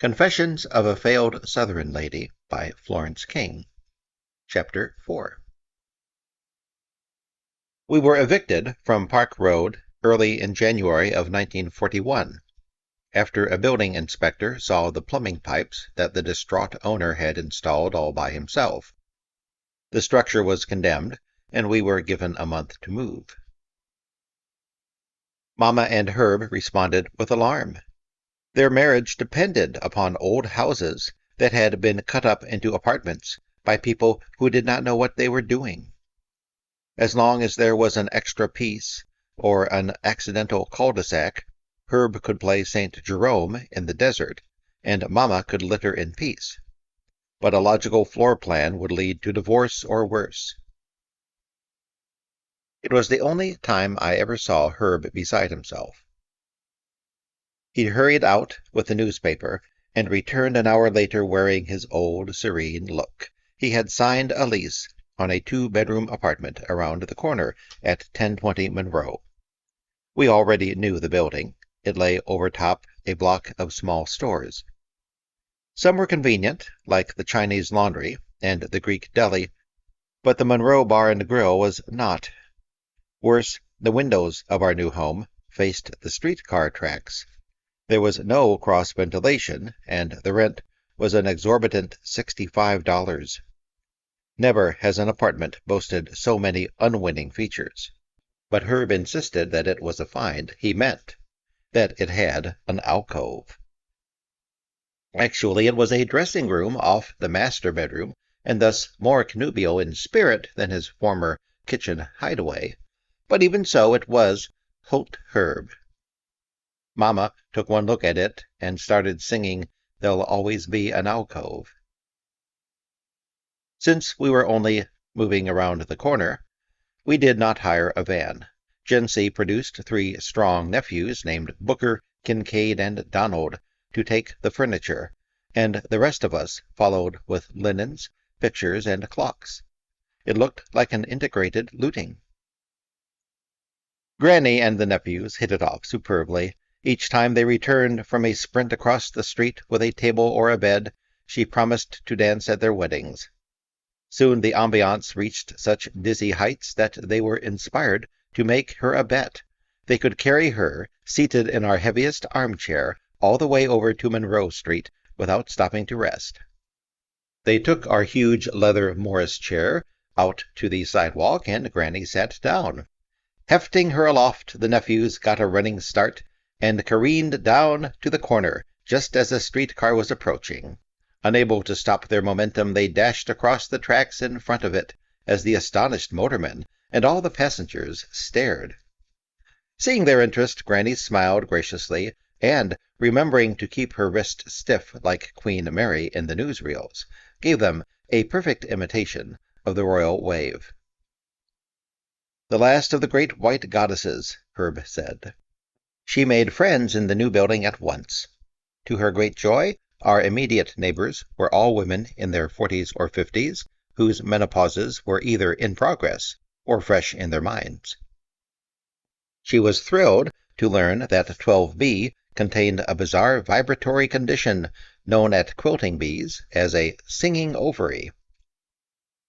Confessions of a Failed Southern Lady by Florence King. Chapter 4. We were evicted from Park Road early in January of 1941, after a building inspector saw the plumbing pipes that the distraught owner had installed all by himself. The structure was condemned, and we were given a month to move. Mama and Herb responded with alarm. Their marriage depended upon old houses that had been cut up into apartments by people who did not know what they were doing. As long as there was an extra piece or an accidental cul-de-sac, Herb could play St. Jerome in the desert, and Mama could litter in peace. But a logical floor plan would lead to divorce or worse. It was the only time I ever saw Herb beside himself. He hurried out with the newspaper and returned an hour later wearing his old, serene look. He had signed a lease on a 2-bedroom apartment around the corner at 1020 Monroe. We already knew the building. It lay over top a block of small stores. Some were convenient, like the Chinese laundry and the Greek deli, but the Monroe Bar and Grill was not. Worse, the windows of our new home faced the streetcar tracks. There was no cross-ventilation, and the rent was an exorbitant $65. Never has an apartment boasted so many unwinning features. But Herb insisted that it was a find. He meant that it had an alcove. Actually, it was a dressing room off the master bedroom, and thus more connubial in spirit than his former kitchen hideaway. But even so, it was Hote Herb. Mama took one look at it and started singing "There'll Always Be an Alcove." Since we were only moving around the corner, we did not hire a van. Jency produced 3 strong nephews named Booker, Kincaid, and Donald to take the furniture, and the rest of us followed with linens, pictures, and clocks. It looked like an integrated looting. Granny and the nephews hit it off superbly. Each time they returned from a sprint across the street with a table or a bed, she promised to dance at their weddings. Soon the ambiance reached such dizzy heights that they were inspired to make her a bet. They could carry her, seated in our heaviest armchair, all the way over to Monroe Street without stopping to rest. They took our huge leather Morris chair out to the sidewalk, and Granny sat down. Hefting her aloft, the nephews got a running start and careened down to the corner just as a streetcar was approaching. Unable to stop their momentum, they dashed across the tracks in front of it as the astonished motormen and all the passengers stared. Seeing their interest, Granny smiled graciously, and, remembering to keep her wrist stiff like Queen Mary in the newsreels, gave them a perfect imitation of the royal wave. "The last of the great white goddesses," Herb said. She made friends in the new building at once. To her great joy, our immediate neighbors were all women in their 40s or 50s, whose menopauses were either in progress or fresh in their minds. She was thrilled to learn that 12B contained a bizarre vibratory condition known at quilting bees as a singing ovary.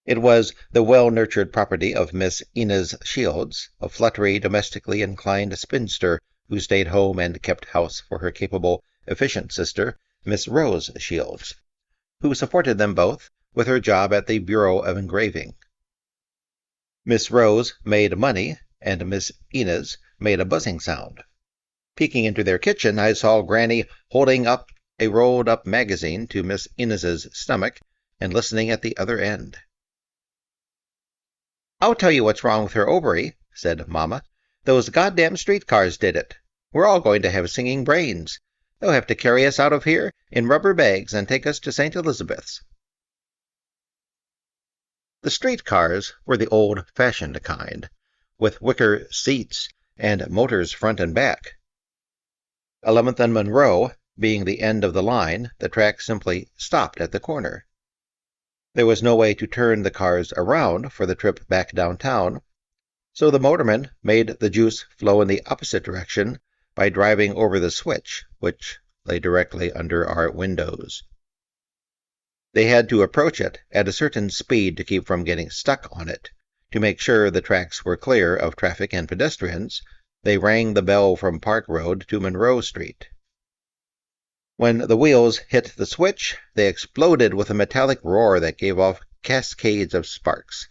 It was the well-nurtured property of Miss Inez Shields, a fluttery, domestically inclined spinster who stayed home and kept house for her capable, efficient sister, Miss Rose Shields, who supported them both with her job at the Bureau of Engraving. Miss Rose made money, and Miss Inez made a buzzing sound. Peeking into their kitchen, I saw Granny holding up a rolled-up magazine to Miss Inez's stomach and listening at the other end. "I'll tell you what's wrong with her ovary," said Mama. "Those goddamn streetcars did it. We're all going to have singing brains. They'll have to carry us out of here in rubber bags and take us to St. Elizabeth's." The streetcars were the old-fashioned kind, with wicker seats and motors front and back. 11th and Monroe being the end of the line, the track simply stopped at the corner. There was no way to turn the cars around for the trip back downtown, so the motorman made the juice flow in the opposite direction by driving over the switch, which lay directly under our windows. They had to approach it at a certain speed to keep from getting stuck on it. To make sure the tracks were clear of traffic and pedestrians, they rang the bell from Park Road to Monroe Street. When the wheels hit the switch, they exploded with a metallic roar that gave off cascades of sparks,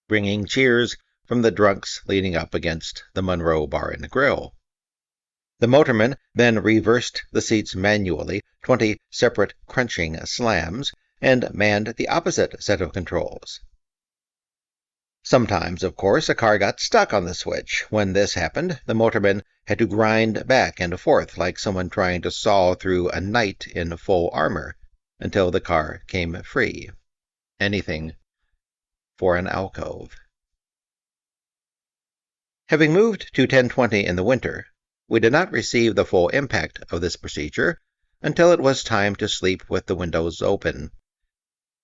bringing cheers from the drunks leaning up against the Monroe Bar and Grill. The motorman then reversed the seats manually, 20 separate crunching slams, and manned the opposite set of controls. Sometimes, of course, a car got stuck on the switch. When this happened, the motorman had to grind back and forth like someone trying to saw through a knight in full armor until the car came free. Anything for an alcove. Having moved to 1020 in the winter, we did not receive the full impact of this procedure until it was time to sleep with the windows open.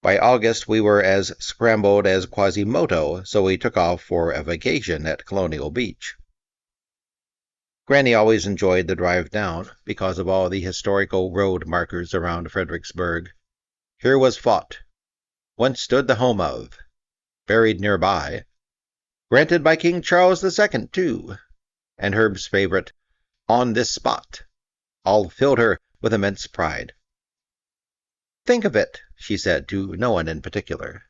By August, we were as scrambled as Quasimodo, so we took off for a vacation at Colonial Beach. Granny always enjoyed the drive down because of all the historical road markers around Fredericksburg. Here was fought, once stood the home of, buried nearby, granted by King Charles II, too, and Herb's favorite, on this spot, all filled her with immense pride. "Think of it," she said to no one in particular.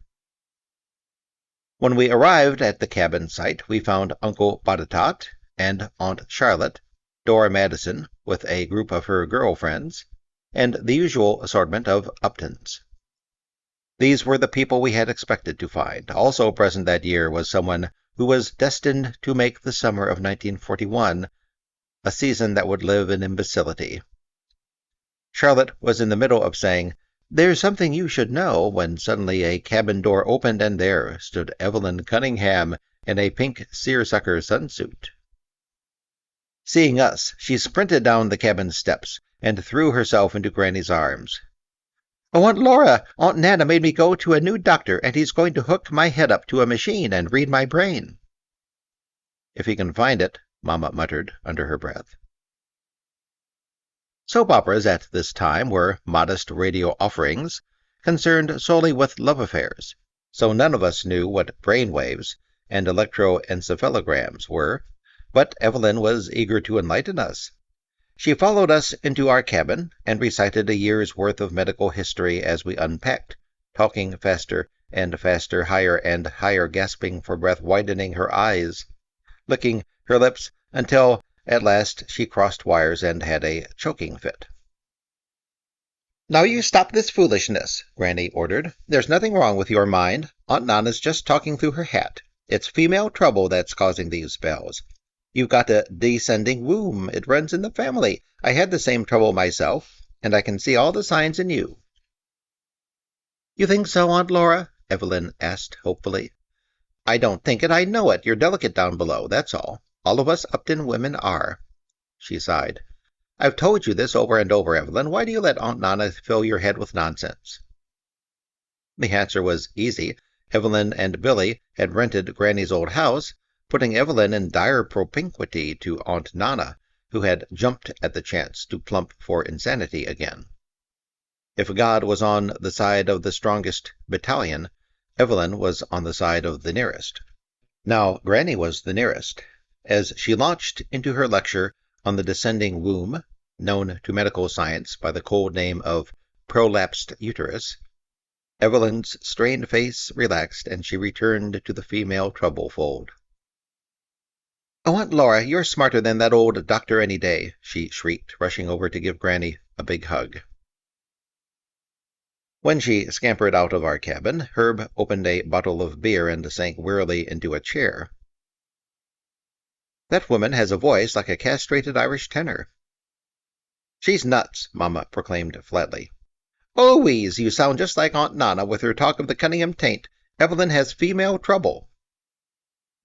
When we arrived at the cabin site, we found Uncle Botetourt and Aunt Charlotte, Dora Madison with a group of her girlfriends, and the usual assortment of Uptons. These were the people we had expected to find. Also present that year was someone who was destined to make the summer of 1941 a season that would live in imbecility. Charlotte was in the middle of saying, "There's something you should know," when suddenly a cabin door opened and there stood Evelyn Cunningham in a pink seersucker sunsuit. Seeing us, she sprinted down the cabin steps and threw herself into Granny's arms. "Oh, Aunt Laura, Aunt Nana made me go to a new doctor, and he's going to hook my head up to a machine and read my brain." "If he can find it," Mama muttered under her breath. Soap operas at this time were modest radio offerings, concerned solely with love affairs, so none of us knew what brainwaves and electroencephalograms were, but Evelyn was eager to enlighten us. She followed us into our cabin and recited a year's worth of medical history as we unpacked, talking faster and faster, higher and higher, gasping for breath, widening her eyes, licking her lips until at last she crossed wires and had a choking fit. "Now you stop this foolishness," Granny ordered. "There's nothing wrong with your mind. Aunt Nana's just talking through her hat. It's female trouble that's causing these spells. You've got a descending womb. It runs in the family. I had the same trouble myself, and I can see all the signs in you." "You think so, Aunt Laura?" Evelyn asked hopefully. "I don't think it, I know it. You're delicate down below, that's all. All of us Upton women are." She sighed. "I've told you this over and over, Evelyn. Why do you let Aunt Nana fill your head with nonsense?" The answer was easy. Evelyn and Billy had rented Granny's old house, putting Evelyn in dire propinquity to Aunt Nana, who had jumped at the chance to plump for insanity again. If God was on the side of the strongest battalion, Evelyn was on the side of the nearest. Now, Granny was the nearest. As she launched into her lecture on the descending womb, known to medical science by the cold name of prolapsed uterus, Evelyn's strained face relaxed, and she returned to the female trouble fold. "Oh, Aunt Laura, you're smarter than that old doctor any day," she shrieked, rushing over to give Granny a big hug. When she scampered out of our cabin, Herb opened a bottle of beer and sank wearily into a chair. "That woman has a voice like a castrated Irish tenor." "She's nuts," Mama proclaimed flatly. "Oh, Louise, you sound just like Aunt Nana with her talk of the Cunningham taint. Evelyn has female trouble."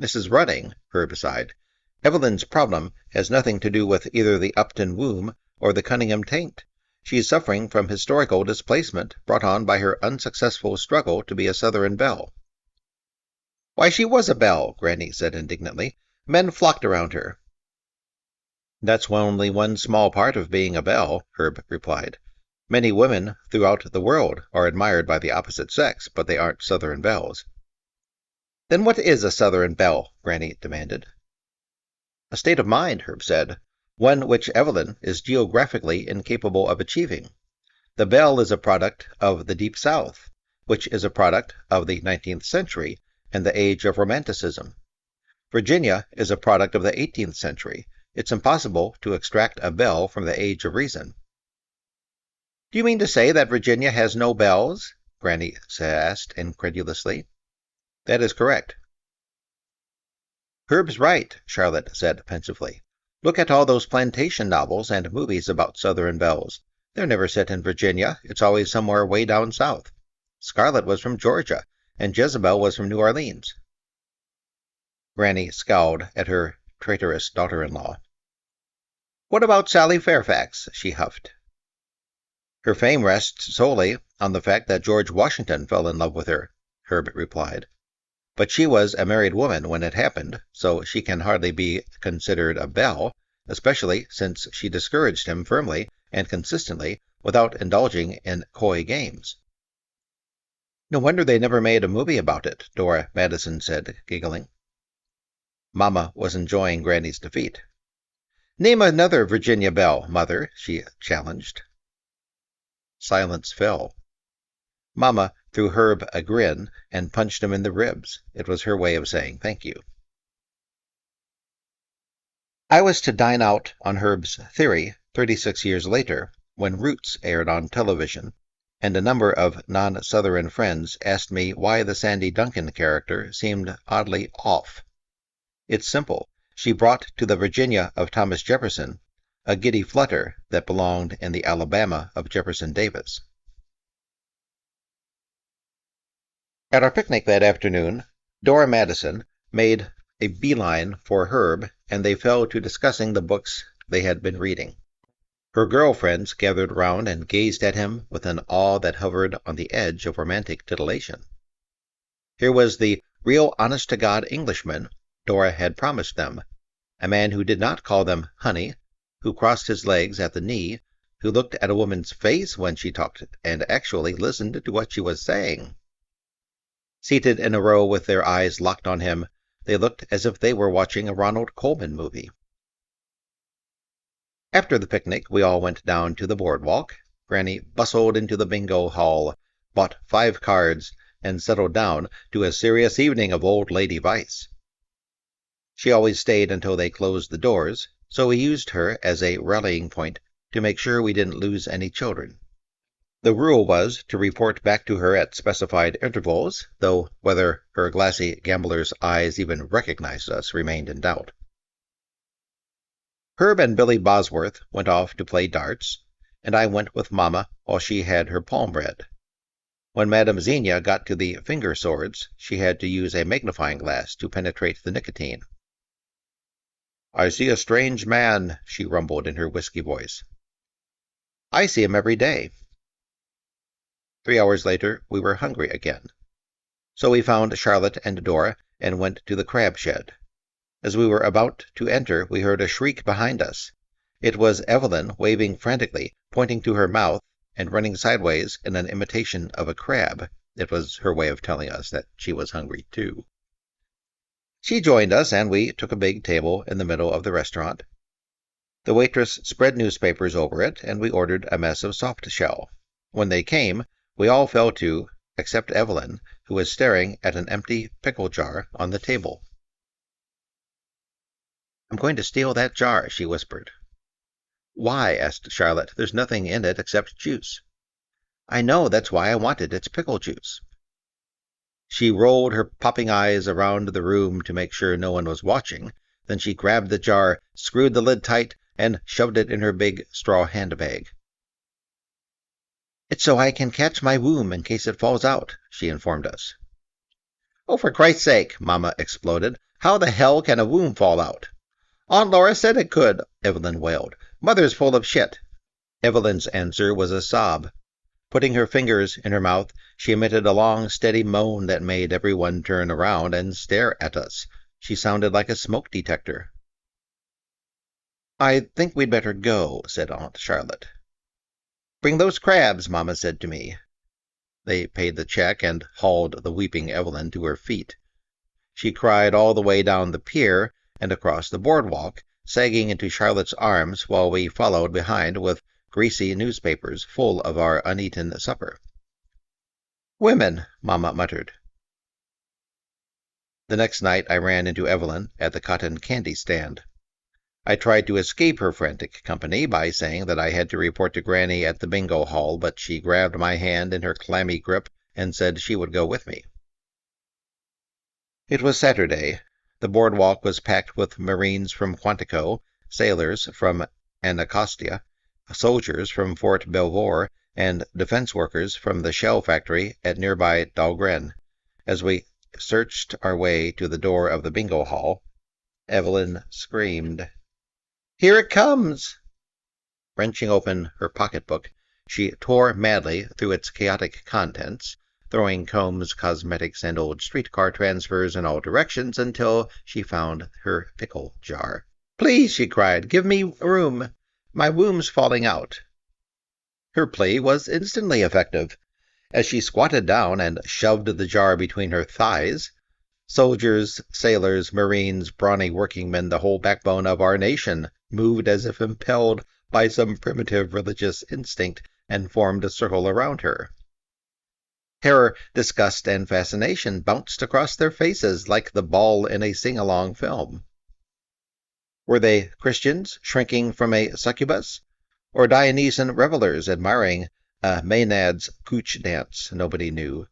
"Mrs. Running," Herb sighed, "Evelyn's problem has nothing to do with either the Upton womb or the Cunningham taint. She's suffering from historical displacement brought on by her unsuccessful struggle to be a Southern belle." "Why, she was a belle," Granny said indignantly. "Men flocked around her." That's only one small part of being a belle, Herb replied. Many women throughout the world are admired by the opposite sex, but they aren't Southern belles. Then what is a Southern belle? Granny demanded. A state of mind, Herb said, one which Evelyn is geographically incapable of achieving. The belle is a product of the Deep South, which is a product of the 19th century and the age of Romanticism. Virginia is a product of the 18th century. It's impossible to extract a belle from the age of reason. Do you mean to say that Virginia has no belles? Granny asked incredulously. That is correct. Herb's right, Charlotte said pensively. Look at all those plantation novels and movies about Southern belles. They're never set in Virginia. It's always somewhere way down south. Scarlet was from Georgia, and Jezebel was from New Orleans. Granny scowled at her traitorous daughter-in-law. What about Sally Fairfax? She huffed. Her fame rests solely on the fact that George Washington fell in love with her, Herb replied. But she was a married woman when it happened, so she can hardly be considered a belle, especially since she discouraged him firmly and consistently without indulging in coy games. No wonder they never made a movie about it, Dora Madison said, giggling. Mama was enjoying Granny's defeat. Name another Virginia belle, Mother, she challenged. Silence fell. Mama threw Herb a grin and punched him in the ribs. It was her way of saying thank you. I was to dine out on Herb's theory 36 years later, when Roots aired on television, and a number of non-Southern friends asked me why the Sandy Duncan character seemed oddly off. It's simple. She brought to the Virginia of Thomas Jefferson a giddy flutter that belonged in the Alabama of Jefferson Davis. At our picnic that afternoon, Dora Madison made a beeline for Herb, and they fell to discussing the books they had been reading. Her girlfriends gathered round and gazed at him with an awe that hovered on the edge of romantic titillation. Here was the real honest-to-God Englishman Dora had promised them, a man who did not call them honey, who crossed his legs at the knee, who looked at a woman's face when she talked and actually listened to what she was saying. Seated in a row with their eyes locked on him, they looked as if they were watching a Ronald Colman movie. After the picnic, we all went down to the boardwalk. Granny bustled into the bingo hall, bought 5 cards, and settled down to a serious evening of old lady vice. She always stayed until they closed the doors, so we used her as a rallying point to make sure we didn't lose any children. The rule was to report back to her at specified intervals, though whether her glassy gambler's eyes even recognized us remained in doubt. Herb and Billy Bosworth went off to play darts, and I went with Mama while she had her palm read. When Madame Xenia got to the finger swords, she had to use a magnifying glass to penetrate the nicotine. I see a strange man, she rumbled in her whisky voice. I see him every day. 3 hours later, we were hungry again. So we found Charlotte and Dora and went to the crab shed. As we were about to enter, we heard a shriek behind us. It was Evelyn waving frantically, pointing to her mouth, and running sideways in an imitation of a crab. It was her way of telling us that she was hungry, too. She joined us, and we took a big table in the middle of the restaurant. The waitress spread newspapers over it, and we ordered a mess of soft shell. When they came, we all fell to, except Evelyn, who was staring at an empty pickle jar on the table. I'm going to steal that jar, she whispered. Why? Asked Charlotte. There's nothing in it except juice. I know, that's why I want it. It's pickle juice. She rolled her popping eyes around the room to make sure no one was watching. Then she grabbed the jar, screwed the lid tight, and shoved it in her big straw handbag. It's so I can catch my womb in case it falls out, she informed us. Oh, for Christ's sake, Mama exploded. How the hell can a womb fall out? Aunt Laura said it could, Evelyn wailed. Mother's full of shit. Evelyn's answer was a sob. Putting her fingers in her mouth, she emitted a long, steady moan that made everyone turn around and stare at us. She sounded like a smoke detector. "I think we'd better go," said Aunt Charlotte. "Bring those crabs," Mamma said to me. They paid the check and hauled the weeping Evelyn to her feet. She cried all the way down the pier and across the boardwalk, sagging into Charlotte's arms while we followed behind with greasy newspapers full of our uneaten supper. "Women," Mamma muttered. The next night I ran into Evelyn at the cotton candy stand. I tried to escape her frantic company by saying that I had to report to Granny at the bingo hall, but she grabbed my hand in her clammy grip and said she would go with me. It was Saturday. The boardwalk was packed with Marines from Quantico, sailors from Anacostia, soldiers from Fort Belvoir, and defense workers from the shell factory at nearby Dahlgren. As we searched our way to the door of the bingo hall, Evelyn screamed, "Here it comes!" Wrenching open her pocketbook, she tore madly through its chaotic contents, throwing combs, cosmetics, and old streetcar transfers in all directions until she found her pickle jar. "Please," she cried, "give me room. My womb's falling out." Her plea was instantly effective. As she squatted down and shoved the jar between her thighs, soldiers, sailors, Marines, brawny workingmen, the whole backbone of our nation, moved as if impelled by some primitive religious instinct and formed a circle around her. Terror, disgust, and fascination bounced across their faces like the ball in a sing-along film. Were they Christians shrinking from a succubus, or Dionysian revelers admiring a Maenad's cooch dance? Nobody knew.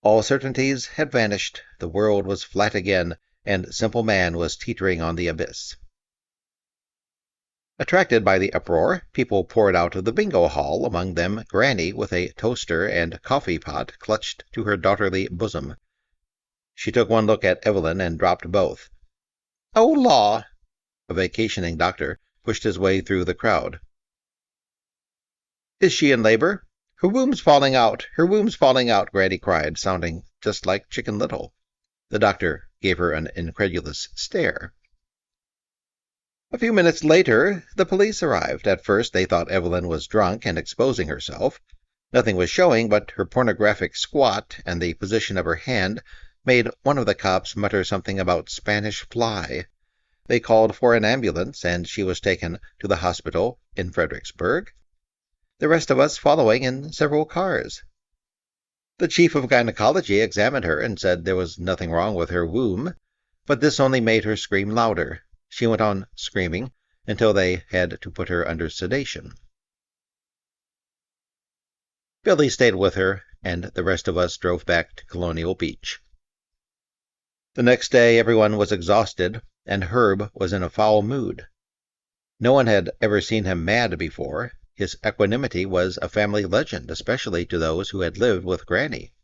All certainties had vanished, the world was flat again, and simple man was teetering on the abyss. Attracted by the uproar, people poured out of the bingo hall, among them Granny with a toaster and coffee pot clutched to her daughterly bosom. She took one look at Evelyn and dropped both. "Oh, law!" A vacationing doctor pushed his way through the crowd. "Is she in labor?" "Her womb's falling out! Her womb's falling out!" Granny cried, sounding just like Chicken Little. The doctor gave her an incredulous stare. A few minutes later, the police arrived. At first, they thought Evelyn was drunk and exposing herself. Nothing was showing, but her pornographic squat and the position of her hand made one of the cops mutter something about Spanish fly. They called for an ambulance, and she was taken to the hospital in Fredericksburg, the rest of us following in several cars. The chief of gynecology examined her and said there was nothing wrong with her womb, but this only made her scream louder. She went on screaming until they had to put her under sedation. Billy stayed with her, and the rest of us drove back to Colonial Beach. The next day everyone was exhausted, and Herb was in a foul mood. No one had ever seen him mad before. His equanimity was a family legend, especially to those who had lived with Granny.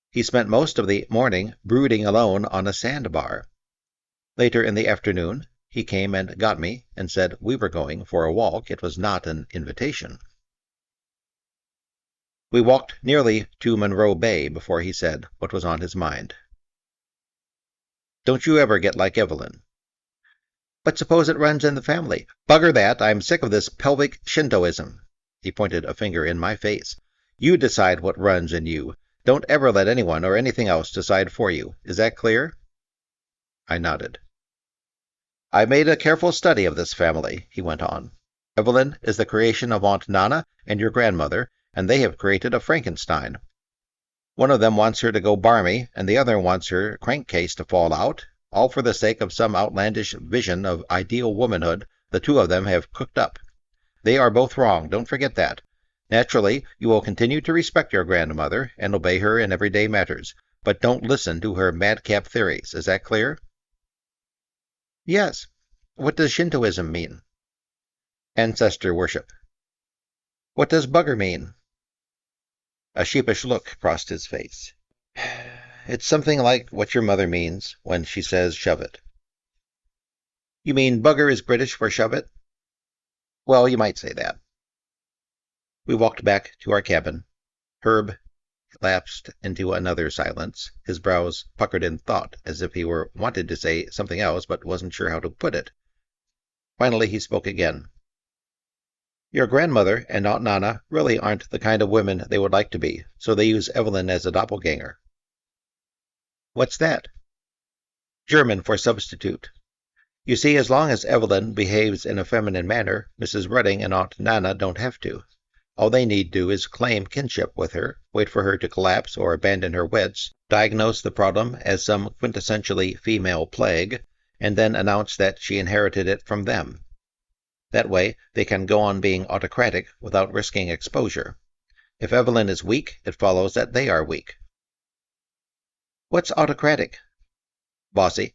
He spent most of the morning brooding alone on a sandbar. Later in the afternoon, he came and got me and said we were going for a walk. It was not an invitation. We walked nearly to Monroe Bay before he said what was on his mind. "Don't you ever get like Evelyn." "But suppose it runs in the family?" "Bugger that! I'm sick of this pelvic Shintoism." He pointed a finger in my face. "You decide what runs in you. Don't ever let anyone or anything else decide for you. Is that clear?" I nodded. "I made a careful study of this family," he went on. "Evelyn is the creation of Aunt Nana and your grandmother, and they have created a Frankenstein. One of them wants her to go barmy, and the other wants her crankcase to fall out, all for the sake of some outlandish vision of ideal womanhood the two of them have cooked up. They are both wrong, don't forget that. Naturally, you will continue to respect your grandmother and obey her in everyday matters, but don't listen to her madcap theories. Is that clear?" "Yes. What does Shintoism mean?" "Ancestor worship." "What does bugger mean?" A sheepish look crossed his face. "It's something like what your mother means when she says shove it." "You mean bugger is British for shove it?" "Well, you might say that." We walked back to our cabin. Herb lapsed into another silence, his brows puckered in thought, as if he wanted to say something else but wasn't sure how to put it. Finally he spoke again. Your grandmother and Aunt Nana really aren't the kind of women they would like to be, so they use Evelyn as a doppelganger. What's that? German for substitute. You see, as long as Evelyn behaves in a feminine manner, Mrs. Redding and Aunt Nana don't have to. All they need do is claim kinship with her, wait for her to collapse or abandon her wits, diagnose the problem as some quintessentially female plague, and then announce that she inherited it from them. That way, they can go on being autocratic without risking exposure. If Evelyn is weak, it follows that they are weak. What's autocratic? Bossy.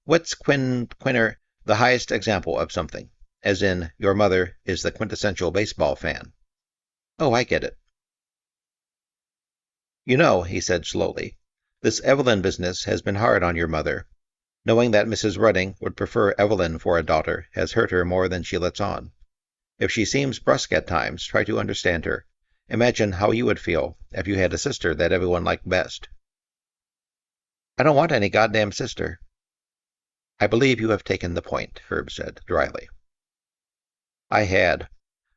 What's quinner, the highest example of something? As in, your mother is the quintessential baseball fan. Oh, I get it. You know, he said slowly, this Evelyn business has been hard on your mother. Knowing that Mrs. Redding would prefer Evelyn for a daughter has hurt her more than she lets on. If she seems brusque at times, try to understand her. Imagine how you would feel if you had a sister that everyone liked best. I don't want any goddamn sister. I believe you have taken the point, Herb said dryly. I had.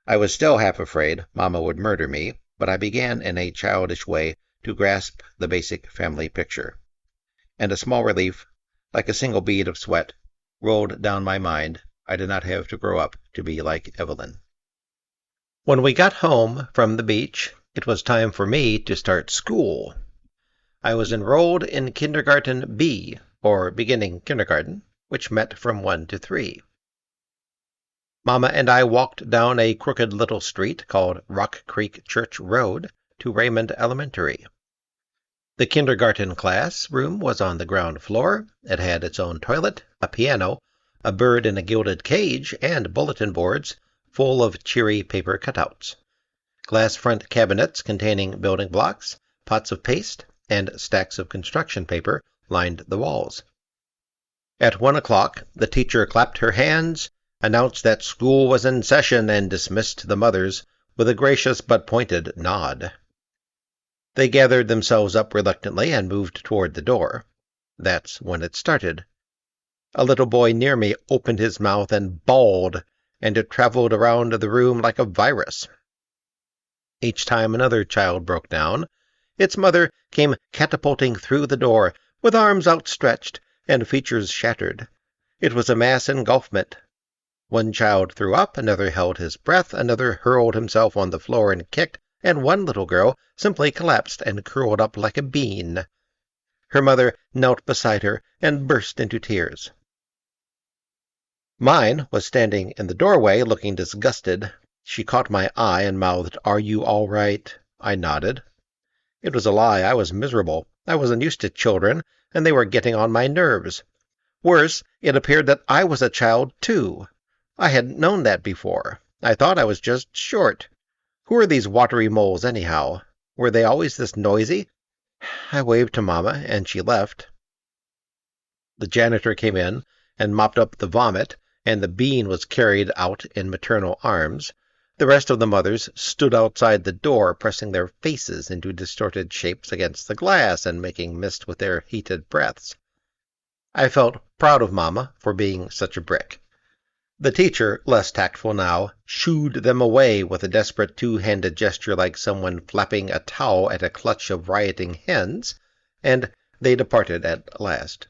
I was still half afraid Mama would murder me, but I began in a childish way to grasp the basic family picture. And a small relief, like a single bead of sweat, rolled down my mind. I did not have to grow up to be like Evelyn. When we got home from the beach, it was time for me to start school. I was enrolled in Kindergarten B, or beginning kindergarten, which met from 1 to 3. Mama and I walked down a crooked little street called Rock Creek Church Road to Raymond Elementary. The kindergarten class room was on the ground floor. It had its own toilet, a piano, a bird in a gilded cage, and bulletin boards full of cheery paper cutouts. Glass front cabinets containing building blocks, pots of paste, and stacks of construction paper lined the walls. At 1 o'clock, the teacher clapped her hands, announced that school was in session, and dismissed the mothers with a gracious but pointed nod. They gathered themselves up reluctantly and moved toward the door. That's when it started. A little boy near me opened his mouth and bawled, and it traveled around the room like a virus. Each time another child broke down, its mother came catapulting through the door, with arms outstretched and features shattered. It was a mass engulfment. One child threw up, another held his breath, another hurled himself on the floor and kicked, and one little girl simply collapsed and curled up like a bean. Her mother knelt beside her and burst into tears. Mine was standing in the doorway, looking disgusted. She caught my eye and mouthed, "Are you all right?" I nodded. It was a lie. I was miserable. I wasn't used to children, and they were getting on my nerves. Worse, it appeared that I was a child, too. I hadn't known that before. I thought I was just short. Who are these watery moles, anyhow? Were they always this noisy? I waved to Mama, and she left. The janitor came in and mopped up the vomit, and the bean was carried out in maternal arms. The rest of the mothers stood outside the door, pressing their faces into distorted shapes against the glass and making mist with their heated breaths. I felt proud of Mama for being such a brick. The teacher, less tactful now, shooed them away with a desperate two-handed gesture like someone flapping a towel at a clutch of rioting hens, and they departed at last.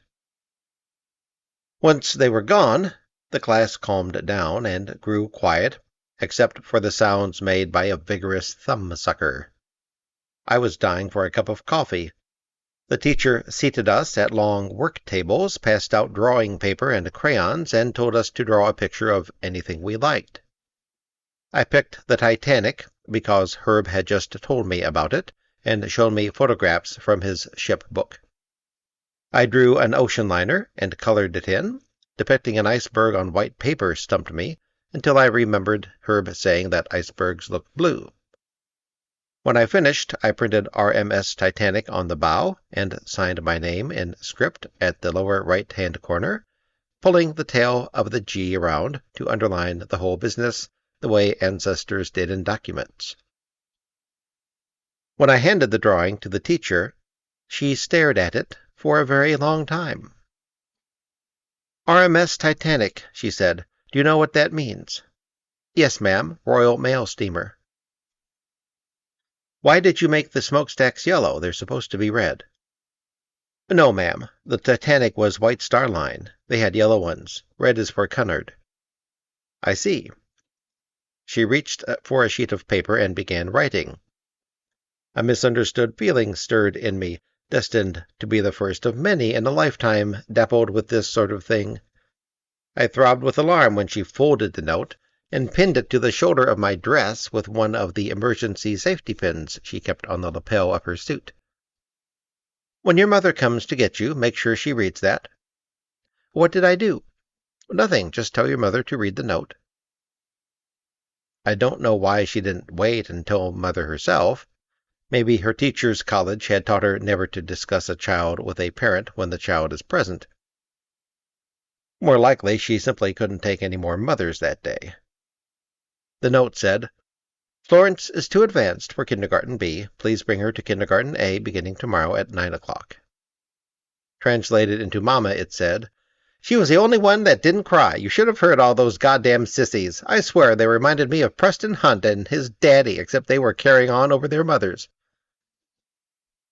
Once they were gone, the class calmed down and grew quiet, except for the sounds made by a vigorous thumb-sucker. I was dying for a cup of coffee. The teacher seated us at long work tables, passed out drawing paper and crayons, and told us to draw a picture of anything we liked. I picked the Titanic because Herb had just told me about it and shown me photographs from his ship book. I drew an ocean liner and colored it in. Depicting an iceberg on white paper stumped me until I remembered Herb saying that icebergs look blue. When I finished, I printed RMS Titanic on the bow and signed my name in script at the lower right-hand corner, pulling the tail of the G around to underline the whole business the way ancestors did in documents. When I handed the drawing to the teacher, she stared at it for a very long time. "RMS Titanic," she said. Do you know what that means? Yes, ma'am, Royal Mail Steamer. Why did you make the smokestacks yellow? They're supposed to be red. No, ma'am. The Titanic was White Star Line. They had yellow ones. Red is for Cunard. I see. She reached for a sheet of paper and began writing. A misunderstood feeling stirred in me, destined to be the first of many in a lifetime dappled with this sort of thing. I throbbed with alarm when she folded the note and pinned it to the shoulder of my dress with one of the emergency safety pins she kept on the lapel of her suit. When your mother comes to get you, make sure she reads that. What did I do? Nothing. Just tell your mother to read the note. I don't know why she didn't wait and tell Mother herself. Maybe her teacher's college had taught her never to discuss a child with a parent when the child is present. More likely, she simply couldn't take any more mothers that day. The note said, Florence is too advanced for Kindergarten B. Please bring her to Kindergarten A beginning tomorrow at 9 o'clock. Translated into Mama, it said, She was the only one that didn't cry. You should have heard all those goddamn sissies. I swear they reminded me of Preston Hunt and his daddy, except they were carrying on over their mothers.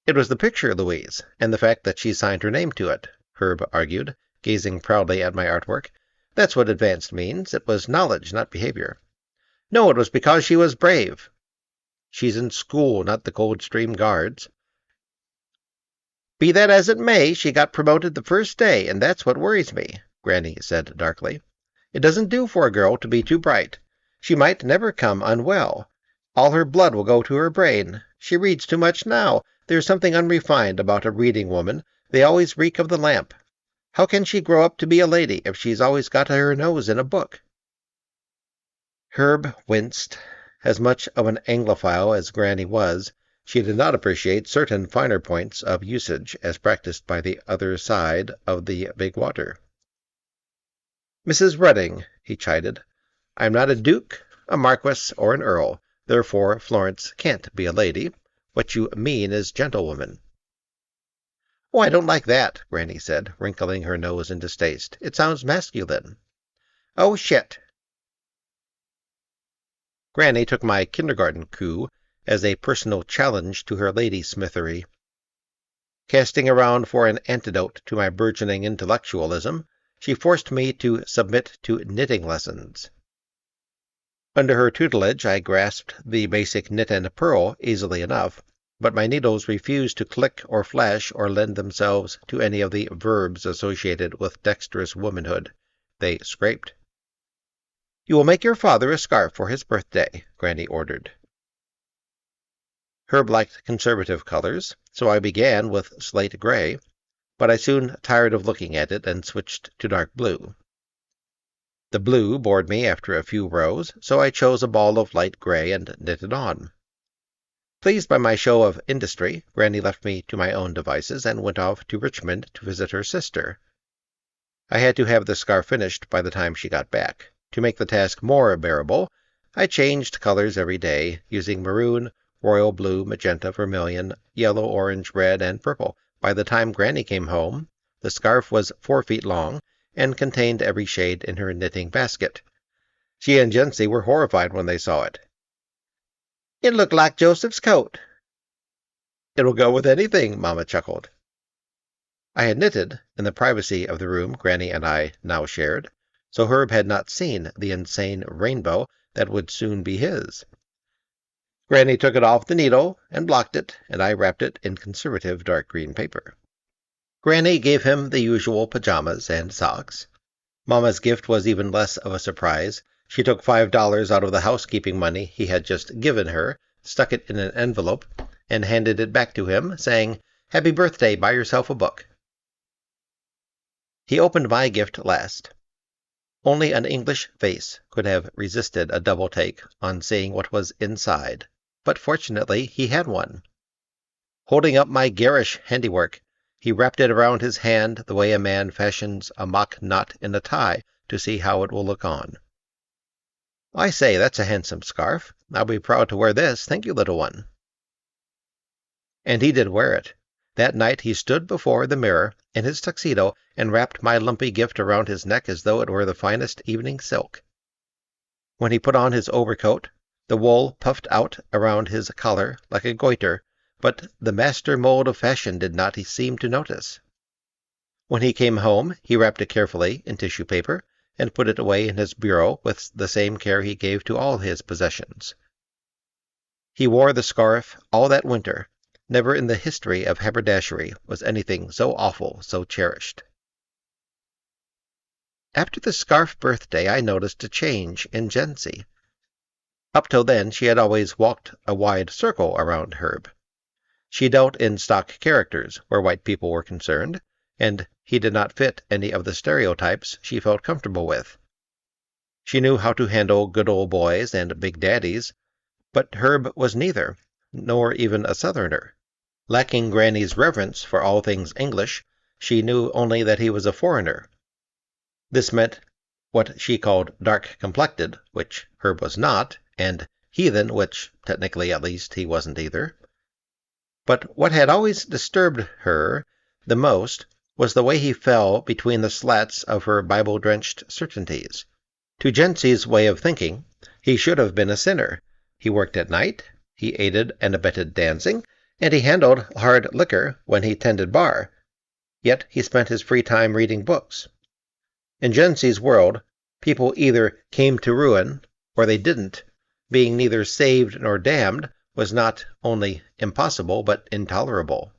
It was the picture, Louise, and the fact that she signed her name to it, Herb argued, gazing proudly at my artwork. That's what advanced means. It was knowledge, not behavior. No, it was because she was brave. She's in school, not the Coldstream Guards. Be that as it may, she got promoted the first day, and that's what worries me, Granny said darkly. It doesn't do for a girl to be too bright. She might never come unwell. All her blood will go to her brain. She reads too much now. There's something unrefined about a reading woman. They always reek of the lamp. How can she grow up to be a lady if she's always got her nose in a book? Herb winced. As much of an Anglophile as Granny was, she did not appreciate certain finer points of usage as practiced by the other side of the big water. Mrs. Redding, he chided, I'm not a duke, a marquis, or an earl. Therefore, Florence can't be a lady. What you mean is gentlewoman. Oh, I don't like that, Granny said, wrinkling her nose in distaste. It sounds masculine. Oh, shit. Granny took my kindergarten coup as a personal challenge to her ladysmithery. Casting around for an antidote to my burgeoning intellectualism, she forced me to submit to knitting lessons. Under her tutelage, I grasped the basic knit and purl easily enough, but my needles refused to click or flash or lend themselves to any of the verbs associated with dexterous womanhood. They scraped. You will make your father a scarf for his birthday, Granny ordered. Herb liked conservative colors, so I began with slate gray, but I soon tired of looking at it and switched to dark blue. The blue bored me after a few rows, so I chose a ball of light gray and knitted on. Pleased by my show of industry, Granny left me to my own devices and went off to Richmond to visit her sister. I had to have the scarf finished by the time she got back. To make the task more bearable, I changed colors every day, using maroon, royal blue, magenta, vermilion, yellow, orange, red, and purple. By the time Granny came home, the scarf was 4 feet long and contained every shade in her knitting basket. She and Jency were horrified when they saw it. It looked like Joseph's coat. It'll go with anything, Mama chuckled. I had knitted in the privacy of the room Granny and I now shared, so Herb had not seen the insane rainbow that would soon be his. Granny took it off the needle and blocked it, and I wrapped it in conservative dark green paper. Granny gave him the usual pajamas and socks. Mama's gift was even less of a surprise. She took $5 out of the housekeeping money he had just given her, stuck it in an envelope, and handed it back to him, saying, Happy birthday, buy yourself a book. He opened my gift last. Only an English face could have resisted a double take on seeing what was inside, but fortunately he had one. Holding up my garish handiwork, he wrapped it around his hand the way a man fashions a mock knot in a tie to see how it will look on. I say, that's a handsome scarf. I'll be proud to wear this, thank you, little one. And he did wear it. That night he stood before the mirror in his tuxedo and wrapped my lumpy gift around his neck as though it were the finest evening silk. When he put on his overcoat, the wool puffed out around his collar like a goiter, but the master mold of fashion did not seem to notice. When he came home, he wrapped it carefully in tissue paper and put it away in his bureau with the same care he gave to all his possessions. He wore the scarf all that winter. Never in the history of haberdashery was anything so awful, so cherished. After the scarf birthday, I noticed a change in Jency. Up till then, she had always walked a wide circle around Herb. She dealt in stock characters where white people were concerned, and he did not fit any of the stereotypes she felt comfortable with. She knew how to handle good old boys and big daddies, but Herb was neither, nor even a Southerner. Lacking Granny's reverence for all things English, she knew only that he was a foreigner. This meant what she called dark-complected, which Herb was not, and heathen, which, technically at least, he wasn't either. But what had always disturbed her the most was the way he fell between the slats of her Bible-drenched certainties. To Jency's way of thinking, he should have been a sinner. He worked at night, he aided and abetted dancing, and he handled hard liquor when he tended bar. Yet he spent his free time reading books. In Jency's world, people either came to ruin or they didn't. Being neither saved nor damned was not only impossible but intolerable.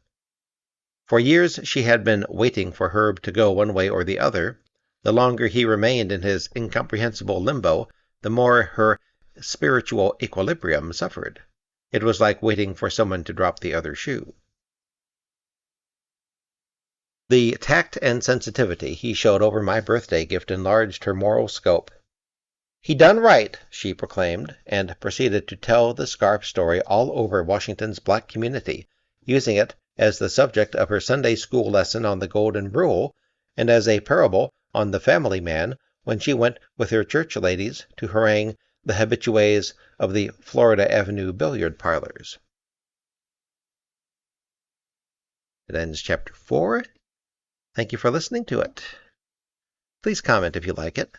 For years she had been waiting for Herb to go one way or the other. The longer he remained in his incomprehensible limbo, the more her spiritual equilibrium suffered. It was like waiting for someone to drop the other shoe. The tact and sensitivity he showed over my birthday gift enlarged her moral scope. "He done right," she proclaimed, and proceeded to tell the scarf story all over Washington's black community, using it as the subject of her Sunday school lesson on the Golden Rule, and as a parable on the family man when she went with her church ladies to harangue the habitués of the Florida Avenue billiard parlors. It ends Chapter 4. Thank you for listening to it. Please comment if you like it.